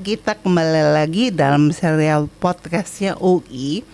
kita kembali lagi dalam serial podcastnya UI.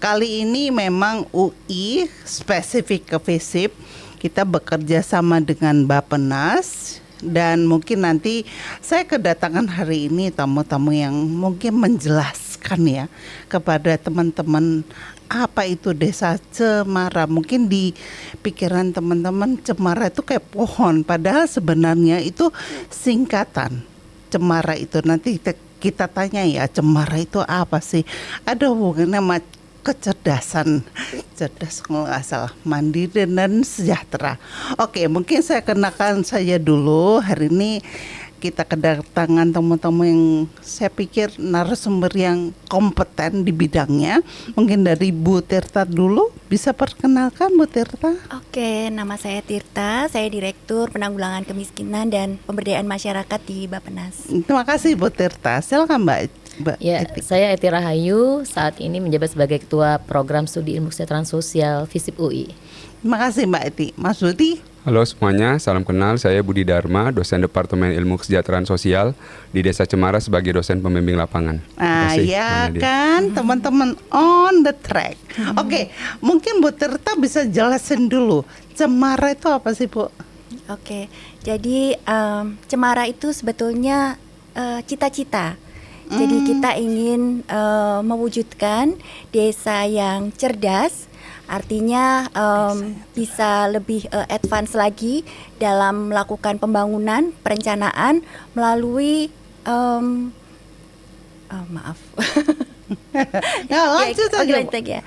Kali ini memang UI spesifik ke FISIP. Kita bekerja sama dengan Bappenas. Dan mungkin nanti saya kedatangan hari ini tamu-tamu yang mungkin menjelaskan ya kepada teman-teman apa itu desa cemara. Mungkin di pikiran teman-teman cemara itu kayak pohon, padahal sebenarnya itu singkatan. Cemara itu nanti kita tanya ya, cemara itu apa sih? Ada hubungannya sama kecerdasan, cerdas kalau nggak salah, mandiri dan sejahtera. Oke, mungkin saya kenakan saja dulu. Hari ini kita kedatangan tamu-tamu yang saya pikir narasumber yang kompeten di bidangnya. Mungkin dari Bu Tirta dulu, bisa perkenalkan Bu Tirta? Oke, nama saya Tirta, saya Direktur Penanggulangan Kemiskinan dan Pemberdayaan Masyarakat di Bappenas. Terima kasih Bu Tirta, silakan Mbak ya, Eti. Saya Eti Rahayu, saat ini menjabat sebagai Ketua Program Studi Ilmu Kesejahteraan Sosial FISIP UI. Terima kasih Mbak Eti. Mas Budi? Halo semuanya, salam kenal. Saya Budi Dharma, dosen Departemen Ilmu Kesejahteraan Sosial di Desa Cemara sebagai dosen pembimbing lapangan. Ah ya kan, teman-teman on the track. Oke, mungkin Bu Tirta bisa jelasin dulu, cemara itu apa sih Bu? Oke, jadi cemara itu sebetulnya cita-cita. Jadi kita ingin mewujudkan desa yang cerdas. Artinya bisa lebih advance lagi dalam melakukan pembangunan, perencanaan melalui maaf. Lanjut aja. Ya.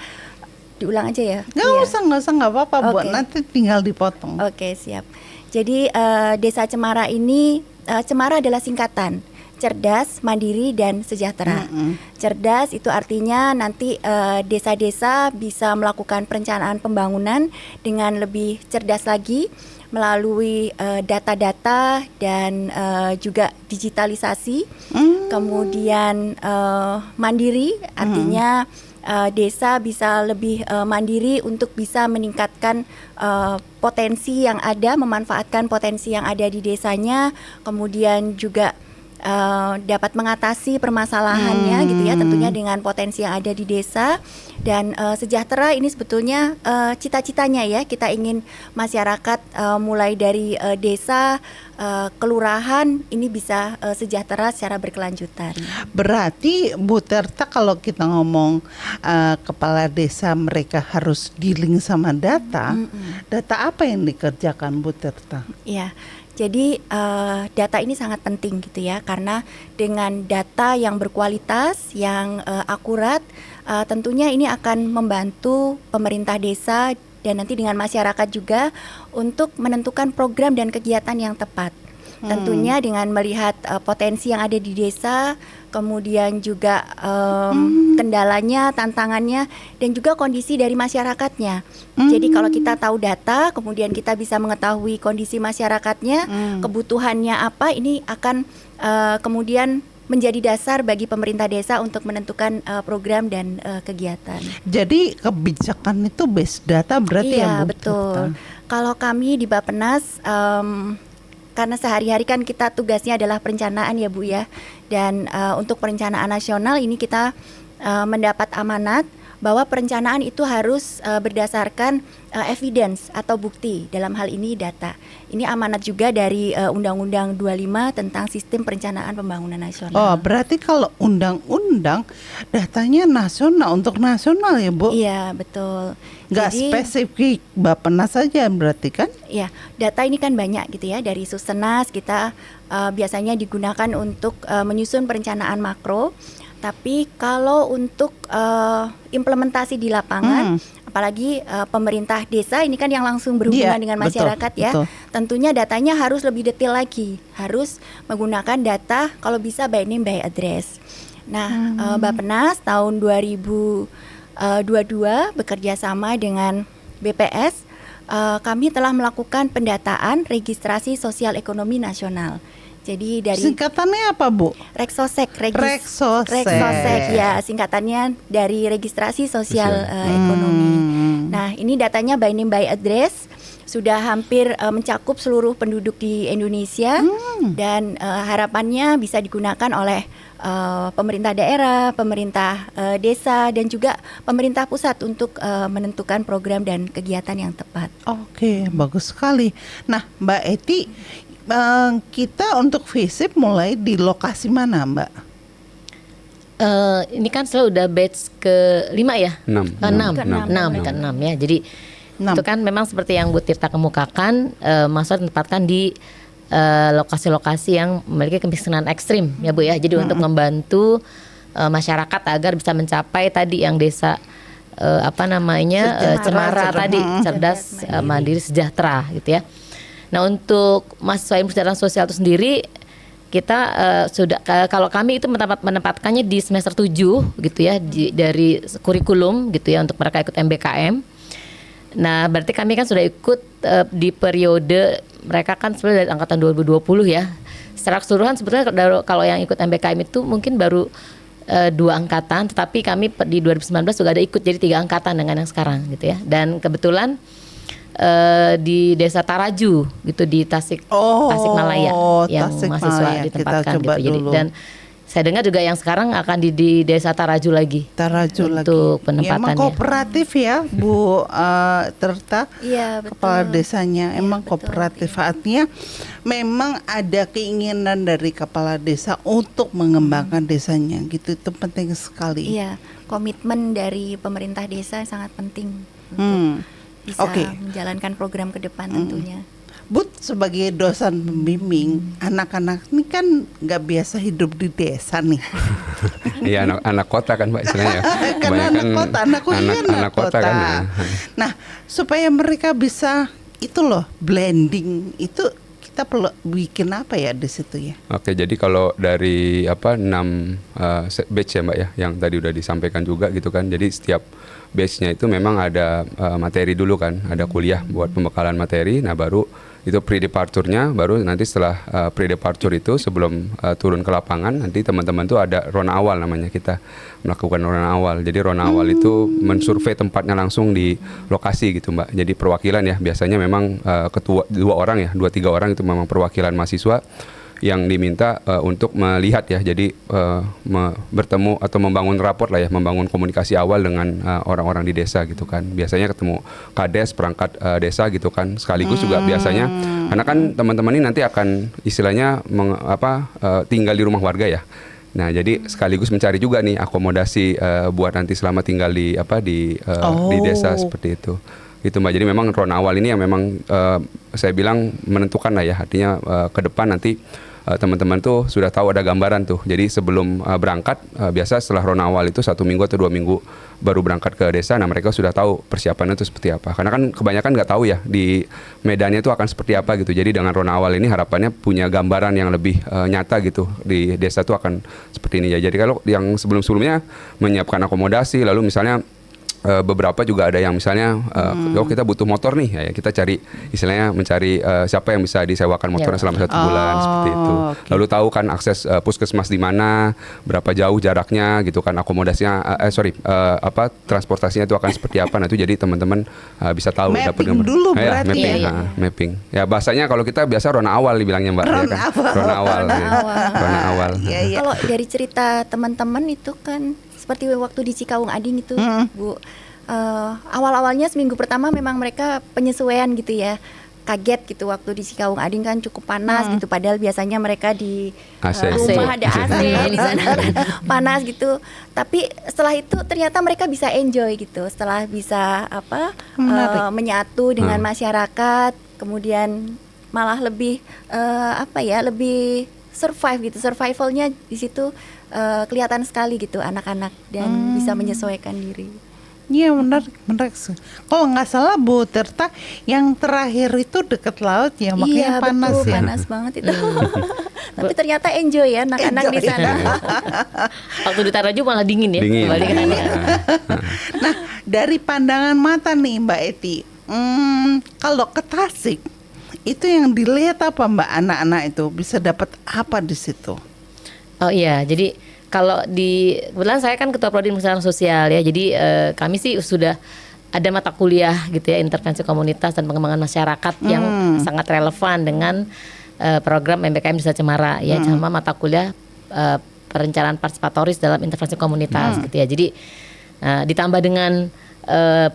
Diulang aja ya. Nggak usah, nggak apa-apa Bu. Nanti tinggal dipotong. Oke, siap. Jadi Desa Cemara ini, Cemara adalah singkatan cerdas, mandiri, dan sejahtera. Cerdas itu artinya nanti desa-desa bisa melakukan perencanaan pembangunan dengan lebih cerdas lagi melalui data-data dan juga digitalisasi. Kemudian mandiri artinya desa bisa lebih mandiri untuk bisa meningkatkan potensi yang ada, memanfaatkan potensi yang ada di desanya, kemudian juga dapat mengatasi permasalahannya gitu ya, tentunya dengan potensi yang ada di desa. Dan sejahtera ini sebetulnya cita-citanya ya, kita ingin masyarakat mulai dari desa, kelurahan ini bisa sejahtera secara berkelanjutan. Berarti Bu Tirta kalau kita ngomong kepala desa mereka harus dealing sama data, data apa yang dikerjakan Bu Tirta? Iya. Jadi data ini sangat penting gitu ya, karena dengan data yang berkualitas, yang akurat, tentunya ini akan membantu pemerintah desa dan nanti dengan masyarakat juga untuk menentukan program dan kegiatan yang tepat. Tentunya dengan melihat potensi yang ada di desa, kemudian juga kendalanya, tantangannya, dan juga kondisi dari masyarakatnya. Jadi kalau kita tahu data, kemudian kita bisa mengetahui kondisi masyarakatnya, kebutuhannya apa, ini akan kemudian menjadi dasar bagi pemerintah desa untuk menentukan program dan kegiatan. Jadi kebijakan itu base data berarti ya Bu? Betul. Kalau kami di Bappenas, karena sehari-hari kan kita tugasnya adalah perencanaan ya Bu ya. Dan untuk perencanaan nasional ini kita mendapat amanat bahwa perencanaan itu harus berdasarkan evidence atau bukti, dalam hal ini data. Ini amanat juga dari Undang-Undang 25 tentang Sistem Perencanaan Pembangunan Nasional. Oh, berarti kalau undang-undang datanya nasional, untuk nasional ya Bu? Iya, betul. Nggak spesifik Bappenas saja berarti kan? Ya, data ini kan banyak gitu ya, dari Susenas kita biasanya digunakan untuk menyusun perencanaan makro. Tapi kalau untuk implementasi di lapangan, apalagi pemerintah desa ini kan yang langsung berhubungan dengan masyarakat, betul, ya, tentunya datanya harus lebih detail lagi, harus menggunakan data kalau bisa by name by address. Nah, Bappenas tahun 2022 bekerja sama dengan BPS, kami telah melakukan pendataan registrasi sosial ekonomi nasional. Jadi dari singkatannya apa Bu? Reksosek. Reksosek ya, singkatannya dari registrasi sosial ekonomi. Nah, ini datanya by name by address sudah hampir mencakup seluruh penduduk di Indonesia dan harapannya bisa digunakan oleh pemerintah daerah, pemerintah desa, dan juga pemerintah pusat untuk menentukan program dan kegiatan yang tepat. Oke, bagus sekali. Nah, Mbak Eti, kita untuk visip mulai di lokasi mana, Mbak? Ini kan selalu udah batch ke-5 ya? 6. Ke-6 ya. Jadi 6. itu kan memang seperti yang Bu Tirta kemukakan, maksudnya ditempatkan di lokasi-lokasi yang memiliki kemiskinan ekstrim ya Bu ya. Jadi untuk membantu masyarakat agar bisa mencapai tadi yang desa Cemara tadi, cerdas, mandiri, sejahtera gitu ya. Nah, untuk mahasiswa ilmu kesejahteraan sosial itu sendiri kita sudah kalau kami itu menempatkannya di semester 7 gitu ya, dari kurikulum gitu ya untuk mereka ikut MBKM. Nah, berarti kami kan sudah ikut di periode mereka kan sebenarnya dari angkatan 2020 ya. Secara keseluruhan sebetulnya kalau yang ikut MBKM itu mungkin baru 2 angkatan, tetapi kami di 2019 juga ada ikut jadi 3 angkatan dengan yang sekarang gitu ya. Dan kebetulan di Desa Taraju gitu di Tasikmalaya yang mahasiswa ditempatkan gitu. Jadi dan saya dengar juga yang sekarang akan di Desa Taraju lagi. Untuk penempatannya. Emang kooperatif ya, Bu Tirta. Iya, betul. Kepala desanya emang betul. kooperatif. Artinya memang ada keinginan dari kepala desa untuk mengembangkan desanya gitu. Itu penting sekali. Iya, komitmen dari pemerintah desa sangat penting untuk bisa menjalankan program ke depan tentunya. Bu, sebagai dosen pembimbing, anak-anak ini kan nggak biasa hidup di desa nih. Iya, anak kota kan Mbak istilahnya. Karena anak kota, anakku anak kota kan. Ya. Nah, supaya mereka bisa itu loh blending itu kita perlu bikin apa ya di situ ya? Oke, jadi kalau dari 6 batch ya Mbak ya, yang tadi udah disampaikan juga gitu kan. Jadi setiap batch-nya itu memang ada materi dulu kan, ada kuliah buat pembekalan materi. Nah, baru itu pre-departure-nya, baru nanti setelah pre-departure itu sebelum turun ke lapangan, nanti teman-teman tuh ada rona awal namanya, kita melakukan rona awal. Jadi rona awal itu mensurvei tempatnya langsung di lokasi gitu Mbak. Jadi perwakilan ya, biasanya memang ketua 2 orang ya, 2-3 orang itu memang perwakilan mahasiswa yang diminta untuk melihat ya, jadi bertemu atau membangun rapor lah ya, membangun komunikasi awal dengan orang-orang di desa gitu kan. Biasanya ketemu kades, perangkat desa gitu kan, sekaligus juga biasanya karena kan teman-teman ini nanti akan istilahnya tinggal di rumah warga ya. Nah, jadi sekaligus mencari juga nih akomodasi buat nanti selama tinggal di desa seperti itu. Gitu Mbak. Jadi memang rona awal ini yang memang saya bilang menentukan lah ya, artinya ke depan nanti teman-teman tuh sudah tahu ada gambaran tuh. Jadi sebelum berangkat, biasa setelah rona awal itu 1 minggu atau 2 minggu baru berangkat ke desa. Nah, mereka sudah tahu persiapannya itu seperti apa. Karena kan kebanyakan nggak tahu ya di medannya itu akan seperti apa gitu. Jadi dengan rona awal ini harapannya punya gambaran yang lebih nyata gitu di desa itu akan seperti ini ya. Jadi kalau yang sebelum-sebelumnya menyiapkan akomodasi, lalu misalnya beberapa juga ada yang misalnya kita butuh motor nih ya, kita cari istilahnya mencari siapa yang bisa disewakan motornya selama 1 bulan seperti itu. Lalu tahu kan akses puskesmas di mana, berapa jauh jaraknya gitu kan, akomodasinya transportasinya itu akan seperti apa. Nah, itu jadi teman-teman bisa tahu dapat gambar dulu berarti mapping, ya. Mapping. Ya bahasanya kalau kita biasa rona awal dibilangnya Mbak. Rona awal. Rona awal. Kalau dari cerita teman-teman itu kan seperti waktu di Cikawung Ading itu, Bu, awal-awalnya seminggu pertama memang mereka penyesuaian gitu ya, kaget gitu waktu di Cikawung Ading kan cukup panas gitu, padahal biasanya mereka di rumah ada AC di sana panas gitu. Tapi setelah itu ternyata mereka bisa enjoy gitu, setelah bisa menyatu dengan masyarakat, kemudian malah lebih lebih survive gitu, survivalnya di situ kelihatan sekali gitu anak-anak dan bisa menyesuaikan diri. Iya, menarik. Kalau nggak salah Bu Tirta, yang terakhir itu dekat laut ya, makanya panas betul, ya. Panas banget itu. Tapi ternyata enjoy ya anak-anak di sana. Waktu di Taraju malah dingin ya. Nah, dari pandangan mata nih Mbak Eti, kalau ke Tasik itu yang dilihat apa Mbak, anak-anak itu bisa dapat apa di situ? Oh iya, jadi kalau kebetulan saya kan ketua prodi kesejahteraan sosial ya, jadi kami sih sudah ada mata kuliah gitu ya, intervensi komunitas dan pengembangan masyarakat yang sangat relevan dengan program MBKM Desa Cemara ya, sama mata kuliah perencanaan partisipatoris dalam intervensi komunitas gitu ya. Jadi ditambah dengan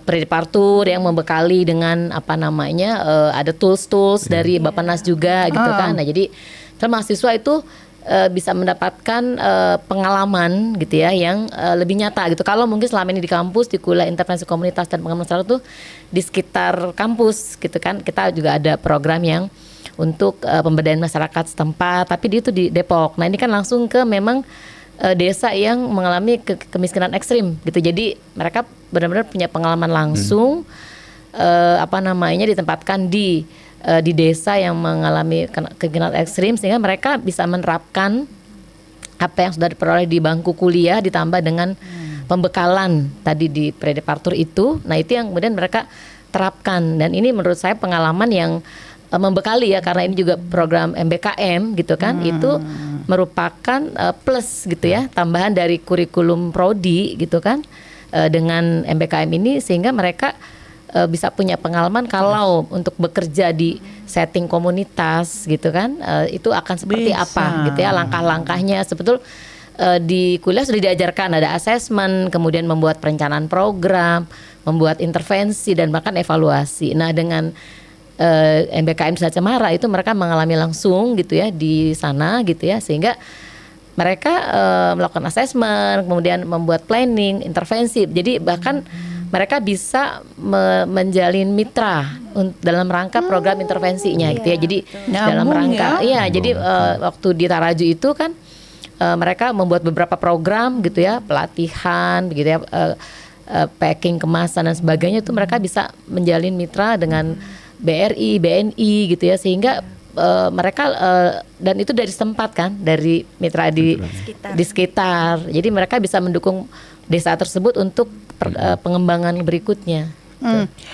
Predipartur yang membekali dengan ada tools dari Bappenas juga gitu kan. Nah jadi mahasiswa itu bisa mendapatkan pengalaman gitu ya yang lebih nyata gitu. Kalau mungkin selama ini di kampus di kuliah intervensi komunitas dan pengembangan masyarakat tuh di sekitar kampus gitu kan, kita juga ada program yang untuk pemberdayaan masyarakat setempat, tapi dia itu di Depok. Nah ini kan langsung ke memang desa yang mengalami kemiskinan ekstrim gitu. Jadi mereka benar-benar punya pengalaman langsung ditempatkan di desa yang mengalami kemiskinan ekstrim, sehingga mereka bisa menerapkan apa yang sudah diperoleh di bangku kuliah ditambah dengan pembekalan tadi di Predipartur itu. Nah itu yang kemudian mereka terapkan, dan ini menurut saya pengalaman yang membekali ya, karena ini juga program MBKM gitu kan. Itu merupakan plus gitu ya, tambahan dari kurikulum prodi gitu kan, dengan MBKM ini, sehingga mereka bisa punya pengalaman kalau untuk bekerja di setting komunitas gitu kan, itu akan seperti apa gitu ya, langkah-langkahnya. Sebetulnya di kuliah sudah diajarkan, ada asesmen, kemudian membuat perencanaan program, membuat intervensi, dan bahkan evaluasi. Nah dengan MBKM Desa Cemara itu mereka mengalami langsung gitu ya di sana gitu ya, sehingga mereka melakukan asesmen, kemudian membuat planning, intervensi. Jadi bahkan mereka bisa menjalin mitra dalam rangka program intervensinya gitu ya. Jadi dalam rangka jadi waktu di Taraju itu kan mereka membuat beberapa program gitu ya, pelatihan begitu ya, packing, kemasan dan sebagainya, itu mereka bisa menjalin mitra dengan BRI, BNI gitu ya, sehingga mereka dan itu dari setempat kan, dari mitra di sekitar. Jadi mereka bisa mendukung desa tersebut untuk pengembangan berikutnya.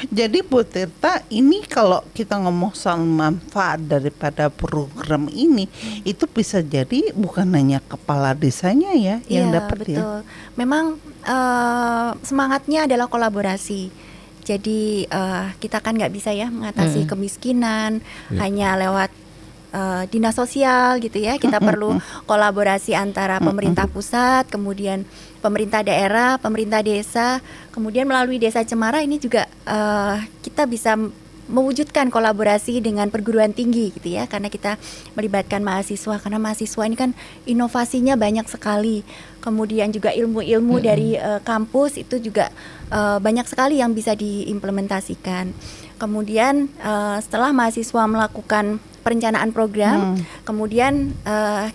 Jadi Bu Tirta, ini kalau kita ngomong soal manfaat daripada program ini, itu bisa jadi bukan hanya kepala desanya ya yang dapat ya. Betul. Memang semangatnya adalah kolaborasi. Jadi kita kan nggak bisa ya mengatasi kemiskinan hanya lewat dinas sosial gitu ya. Kita perlu kolaborasi antara pemerintah pusat, kemudian pemerintah daerah, pemerintah desa, kemudian melalui Desa Cemara ini juga kita bisa mewujudkan kolaborasi dengan perguruan tinggi gitu ya, karena kita melibatkan mahasiswa, karena mahasiswa ini kan inovasinya banyak sekali. Kemudian juga ilmu-ilmu dari kampus itu juga banyak sekali yang bisa diimplementasikan. Kemudian setelah mahasiswa melakukan perencanaan program, kemudian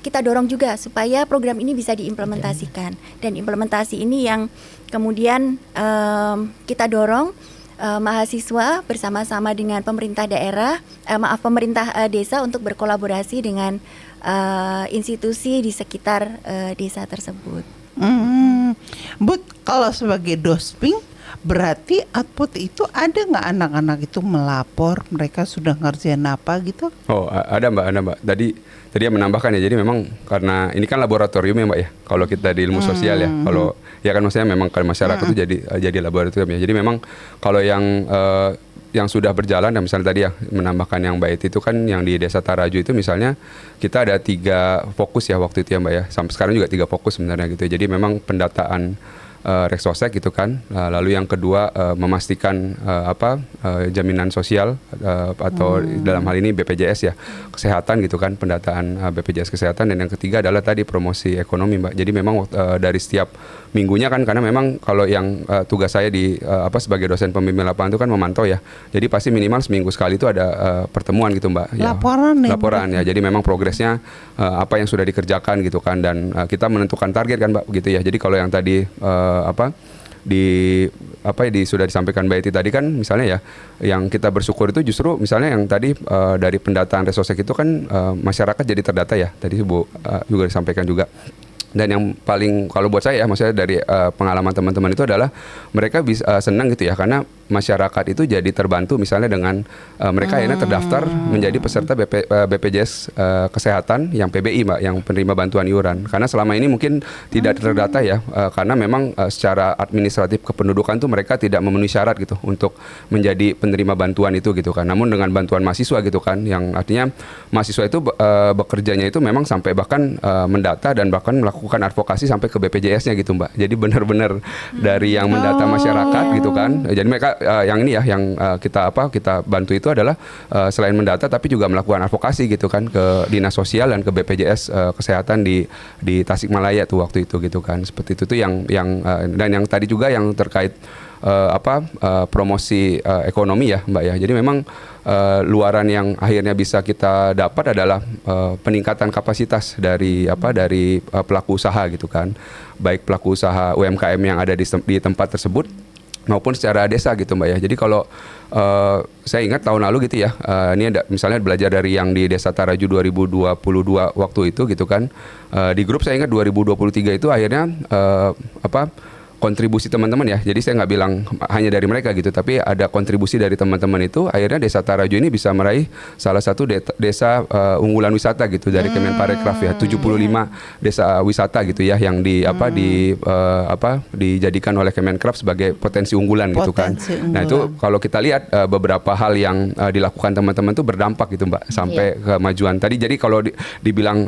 kita dorong juga supaya program ini bisa diimplementasikan. Dan implementasi ini yang kemudian kita dorong mahasiswa bersama-sama dengan pemerintah daerah, pemerintah desa untuk berkolaborasi dengan institusi di sekitar desa tersebut. But kalau sebagai dosping, berarti output itu ada nggak anak-anak itu melapor mereka sudah ngerjain apa gitu? Oh ada mbak. Tadi yang menambahkan ya, jadi memang karena ini kan laboratorium ya mbak ya. Kalau kita di ilmu sosial ya, kalau ya kan maksudnya memang kalau masyarakat itu jadi laboratorium ya. Jadi memang kalau yang sudah berjalan, dan misalnya tadi ya menambahkan yang Mbak Eti itu kan yang di Desa Taraju itu misalnya kita ada 3 fokus ya waktu itu ya Mbak ya, sampai sekarang juga 3 fokus sebenarnya gitu. Jadi memang pendataan Reksosek gitu kan, lalu yang kedua memastikan jaminan sosial atau dalam hal ini BPJS ya, kesehatan gitu kan, pendataan BPJS kesehatan, dan yang ketiga adalah tadi promosi ekonomi Mbak. Jadi memang dari setiap minggunya kan, karena memang kalau yang tugas saya di sebagai dosen pembimbing lapangan itu kan memantau ya, jadi pasti minimal seminggu sekali itu ada pertemuan gitu Mbak. Laporan ya, jadi memang progresnya apa yang sudah dikerjakan gitu kan, dan kita menentukan target kan Mbak gitu ya. Jadi kalau yang tadi sudah disampaikan Mbak Eti tadi kan, misalnya ya yang kita bersyukur itu justru misalnya yang tadi dari pendataan Reksosek itu kan masyarakat jadi terdata ya, tadi Bu juga disampaikan juga. Dan yang paling kalau buat saya maksudnya dari pengalaman teman-teman itu adalah mereka bisa senang gitu ya, karena masyarakat itu jadi terbantu misalnya dengan mereka akhirnya terdaftar menjadi peserta BPJS kesehatan yang PBI Mbak, yang penerima bantuan iuran. Karena selama ini mungkin tidak terdata ya, karena memang secara administratif kependudukan tuh mereka tidak memenuhi syarat gitu untuk menjadi penerima bantuan itu gitu kan. Namun dengan bantuan mahasiswa gitu kan, yang artinya mahasiswa itu bekerjanya itu memang sampai bahkan mendata dan bahkan melakukan melakukan advokasi sampai ke BPJS-nya gitu Mbak. Jadi benar-benar dari yang mendata masyarakat gitu kan. Jadi mereka yang ini ya yang kita bantu itu adalah selain mendata tapi juga melakukan advokasi gitu kan ke Dinas Sosial dan ke BPJS Kesehatan di Tasikmalaya tuh waktu itu gitu kan. Seperti itu tuh yang dan yang tadi juga yang terkait promosi ekonomi ya Mbak ya. Jadi memang luaran yang akhirnya bisa kita dapat adalah peningkatan kapasitas dari pelaku usaha gitu kan. Baik pelaku usaha UMKM yang ada di tempat tersebut maupun secara desa gitu Mbak ya. Jadi kalau saya ingat tahun lalu gitu ya, ini ada misalnya belajar dari yang di Desa Taraju 2022 waktu itu gitu kan. Di grup saya ingat 2023 itu akhirnya kontribusi teman-teman ya. Jadi saya nggak bilang hanya dari mereka gitu, tapi ada kontribusi dari teman-teman itu. Akhirnya Desa Taraju ini bisa meraih salah satu desa unggulan wisata gitu dari Kemenparekraf ya. 75 desa wisata gitu ya yang dijadikan oleh Kemenkraf sebagai potensi unggulan gitu kan. Nah itu kalau kita lihat beberapa hal yang dilakukan teman-teman itu berdampak gitu Mbak sampai kemajuan tadi. Jadi kalau dibilang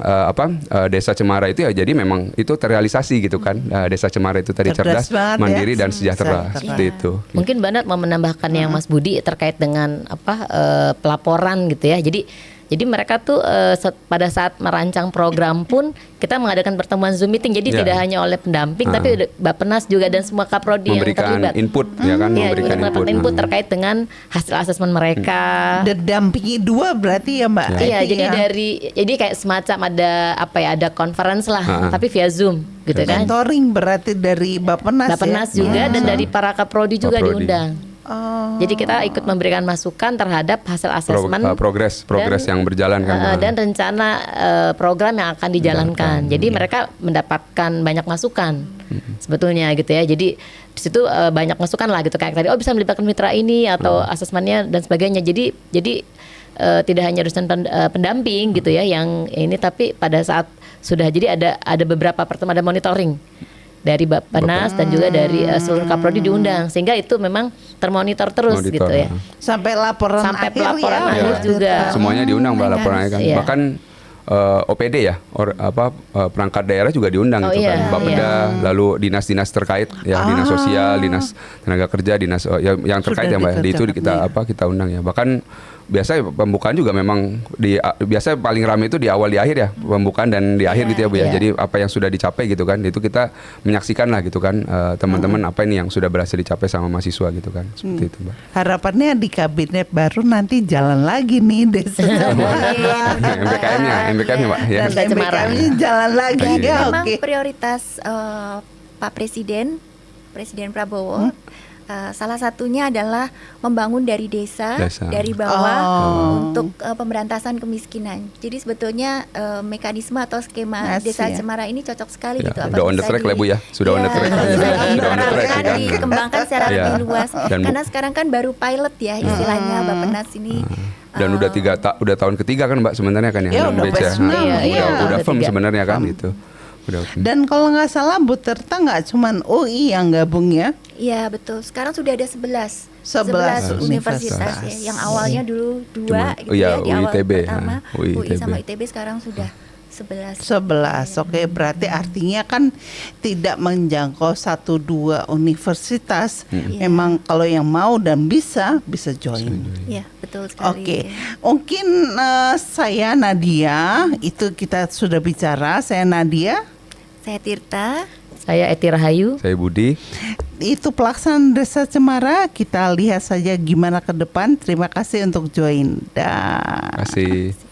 Desa Cemara itu ya jadi memang itu terrealisasi gitu kan. Desa Cemara itu tadi cerdas, mandiri dan sejahtera seperti itu. Mungkin Mbak Nat mau menambahkan yang Mas Budi terkait dengan pelaporan gitu ya. Jadi mereka tuh pada saat merancang program pun kita mengadakan pertemuan Zoom meeting. Jadi tidak hanya oleh pendamping tapi Bappenas juga dan semua kaprodi yang terlibat. Input ya kan, memberikan input terkait dengan hasil asesmen mereka. Didampingi 2 berarti ya Mbak. Iya, jadi kayak semacam ada conference lah, tapi via Zoom gitu kan. Mentoring berarti dari Bappenas juga dan dari para kaprodi juga diundang. Jadi kita ikut memberikan masukan terhadap hasil asesmen progres yang berjalan kan dan rencana program yang akan dijalankan. Jadi mereka mendapatkan banyak masukan sebetulnya gitu ya. Jadi di situ banyak masukan lah gitu kayak tadi bisa melibatkan mitra ini atau asesmennya dan sebagainya. Jadi tidak hanya urusan pendamping gitu ya yang ini, tapi pada saat sudah jadi ada beberapa pertemuan, ada monitoring dari Bappenas dan juga dari seluruh kaprodi diundang sehingga itu memang termonitor terus gitu ya sampai laporan akhir juga semuanya diundang Mbak laporannya kan. Bahkan OPD ya perangkat daerah juga diundang gitu kan. Bapeda lalu dinas-dinas terkait ya, dinas sosial, dinas tenaga kerja, dinas yang terkait ya Mbak. Di itu kita undang ya. Bahkan biasanya pembukaan juga memang biasanya paling ramai itu di awal di akhir ya, pembukaan dan di akhir gitu ya Bu ya. Jadi apa yang sudah dicapai gitu kan, itu kita menyaksikan lah gitu kan teman-teman apa ini yang sudah berhasil dicapai sama mahasiswa gitu kan. Seperti itu Mbak. Harapannya di kabinet baru nanti jalan lagi nih Desa MBKM-nya Mbak ya. Dan MBKM-nya jalan lagi ya. Memang prioritas Pak Presiden Prabowo salah satunya adalah membangun dari desa. Dari bawah untuk pemberantasan kemiskinan. Jadi sebetulnya mekanisme atau skema Desa Cemara ini cocok sekali gitu. Sudah on the track lah Bu ya. Sudah on the track. Dikembangkan secara lebih luas. Karena sekarang kan baru pilot ya istilahnya Bappenas ini. Dan udah tahun ketiga kan Mbak sebenarnya kan ya. Udah firm sebenarnya kan gitu. Dan kalau nggak salah Bu Tirta nggak cuman UI yang gabung ya? Iya betul. Sekarang sudah ada 11 universitas ya. Yang awalnya dulu 2 gitu ya di awal pertama. UI sama ITB sekarang sudah 11. Oke, berarti artinya kan tidak menjangkau 1-2 universitas. Memang kalau yang mau dan bisa join. Iya, betul sekali. Oke. Mungkin saya Nadia, itu kita sudah bicara. Saya Nadia. Saya Tirta. Saya Eti Rahayu. Saya Budi. Itu pelaksanaan Desa Cemara. Kita lihat saja gimana ke depan. Terima kasih untuk join. Terima kasih.